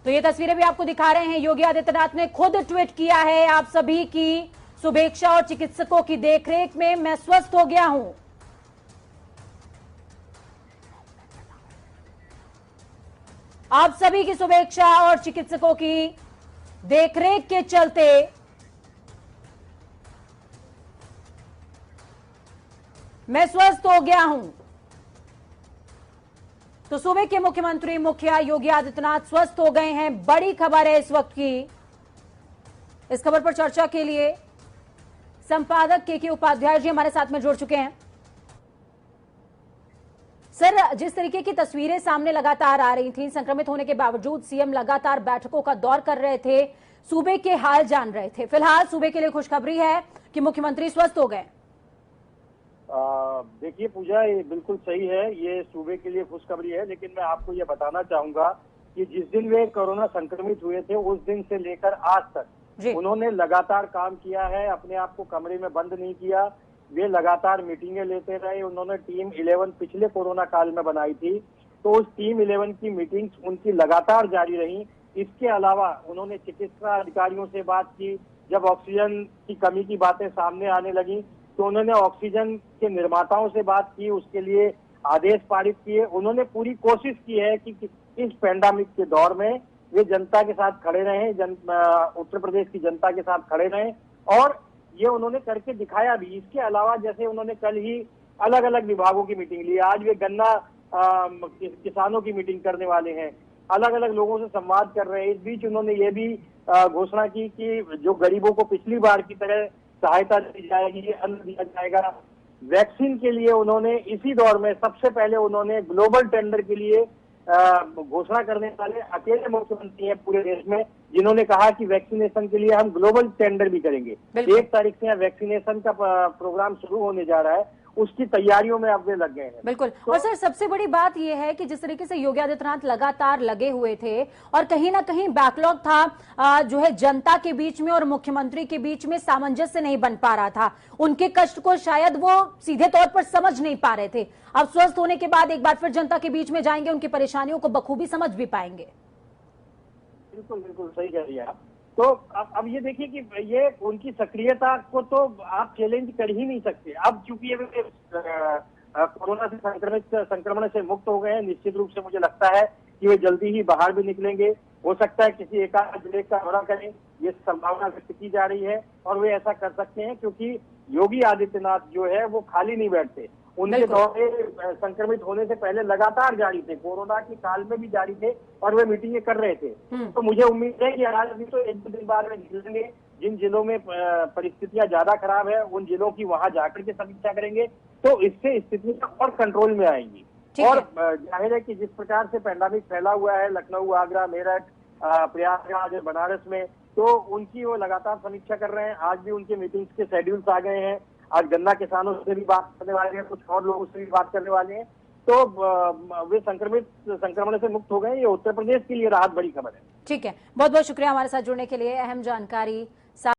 तो ये तस्वीरें भी आपको दिखा रहे हैं। योगी आदित्यनाथ ने खुद ट्वीट किया है, आप सभी की शुभेच्छा और चिकित्सकों की देखरेख में मैं स्वस्थ हो गया हूं। आप सभी की शुभेच्छा और चिकित्सकों की देखरेख के चलते मैं स्वस्थ हो गया हूं। तो सूबे के मुख्यमंत्री मुखिया योगी आदित्यनाथ स्वस्थ हो गए हैं। बड़ी खबर है इस वक्त की। इस खबर पर चर्चा के लिए संपादक के उपाध्याय जी हमारे साथ में जुड़ चुके हैं। सर, जिस तरीके की तस्वीरें सामने लगातार आ रही थी, संक्रमित होने के बावजूद सीएम लगातार बैठकों का दौर कर रहे थे, सूबे के हाल जान रहे थे। फिलहाल सूबे के लिए खुशखबरी है कि मुख्यमंत्री स्वस्थ हो गए। देखिए पूजा, ये बिल्कुल सही है, ये सूबे के लिए खुशखबरी है। लेकिन मैं आपको ये बताना चाहूंगा कि जिस दिन वे कोरोना संक्रमित हुए थे उस दिन से लेकर आज तक उन्होंने लगातार काम किया है, अपने आप को कमरे में बंद नहीं किया। वे लगातार मीटिंगें लेते रहे। उन्होंने टीम 11 पिछले कोरोना काल में बनाई थी, तो उस टीम 11 की मीटिंग्स उनकी लगातार जारी रही। इसके अलावा उन्होंने चिकित्सा अधिकारियों से बात की। जब ऑक्सीजन की कमी की बातें सामने आने लगी तो उन्होंने ऑक्सीजन के निर्माताओं से बात की, उसके लिए आदेश पारित किए। उन्होंने पूरी कोशिश की है कि इस पैंडेमिक के दौर में वे जनता के साथ खड़े रहें, उत्तर प्रदेश की जनता के साथ खड़े रहें, और ये उन्होंने करके दिखाया भी। इसके अलावा जैसे उन्होंने कल ही अलग अलग विभागों की मीटिंग ली, आज वे गन्ना किसानों की मीटिंग करने वाले हैं, अलग अलग लोगों से संवाद कर रहे हैं। इस बीच उन्होंने ये भी घोषणा की कि जो गरीबों को पिछली बार की तरह सहायता दी जाएगी, अन्न दिया जाएगा। वैक्सीन के लिए उन्होंने इसी दौर में सबसे पहले उन्होंने ग्लोबल टेंडर के लिए घोषणा करने वाले अकेले मुख्यमंत्री हैं पूरे देश में जिन्होंने कहा कि वैक्सीनेशन के लिए हम ग्लोबल टेंडर भी करेंगे। 1 तारीख से वैक्सीनेशन का प्रोग्राम शुरू होने जा रहा है, उसकी तैयारियों में अब वे लग गए हैं। बिल्कुल। और सर, सबसे बड़ी बात यह है कि जिस तरीके से योगी आदित्यनाथ लगातार लगे हुए थे और कहीं ना कहीं बैकलॉग था, जो है जनता के बीच में और मुख्यमंत्री के बीच में सामंजस्य नहीं बन पा रहा था। उनके कष्ट को शायद वो सीधे तौर पर समझ नहीं पा रहे थे। अब स्वस्थ होने के बाद एक बार फिर जनता के बीच में जाएंगे, उनकी परेशानियों को बखूबी समझ भी पाएंगे। बिल्कुल बिल्कुल सही कह रही है आप। तो अब ये देखिए कि ये उनकी सक्रियता को तो आप चैलेंज कर ही नहीं सकते। अब चूंकि ये कोरोना से संक्रमण से मुक्त हो गए हैं, निश्चित रूप से मुझे लगता है कि वे जल्दी ही बाहर भी निकलेंगे। हो सकता है किसी एक आध जिले का दौरा करें, ये संभावना व्यक्त की जा रही है, और वे ऐसा कर सकते हैं क्योंकि योगी आदित्यनाथ जो है वो खाली नहीं बैठते। उनके दौरे संक्रमित होने से पहले लगातार जारी थे, कोरोना के काल में भी जारी थे, और वे मीटिंगें कर रहे थे। तो मुझे उम्मीद है कि आज भी तो 1-2 दिन बाद में निकलेंगे। जिन जिलों में परिस्थितियां ज्यादा खराब है उन जिलों की वहां जाकर के समीक्षा करेंगे, तो इससे स्थितियां और कंट्रोल में आएंगी। और जाहिर है कि जिस प्रकार से पैंडेमिक फैला हुआ है लखनऊ, आगरा, मेरठ, प्रयागराज, बनारस में, तो उनकी वो लगातार समीक्षा कर रहे हैं। आज भी उनके मीटिंग्स के शेड्यूल्स आ गए हैं। आज गन्ना किसानों से भी बात करने वाले हैं, कुछ और लोगों से भी बात करने वाले हैं। तो वे संक्रमण से मुक्त हो गए। ये उत्तर प्रदेश के लिए राहत बड़ी खबर है। ठीक है, बहुत बहुत शुक्रिया हमारे साथ जुड़ने के लिए, अहम जानकारी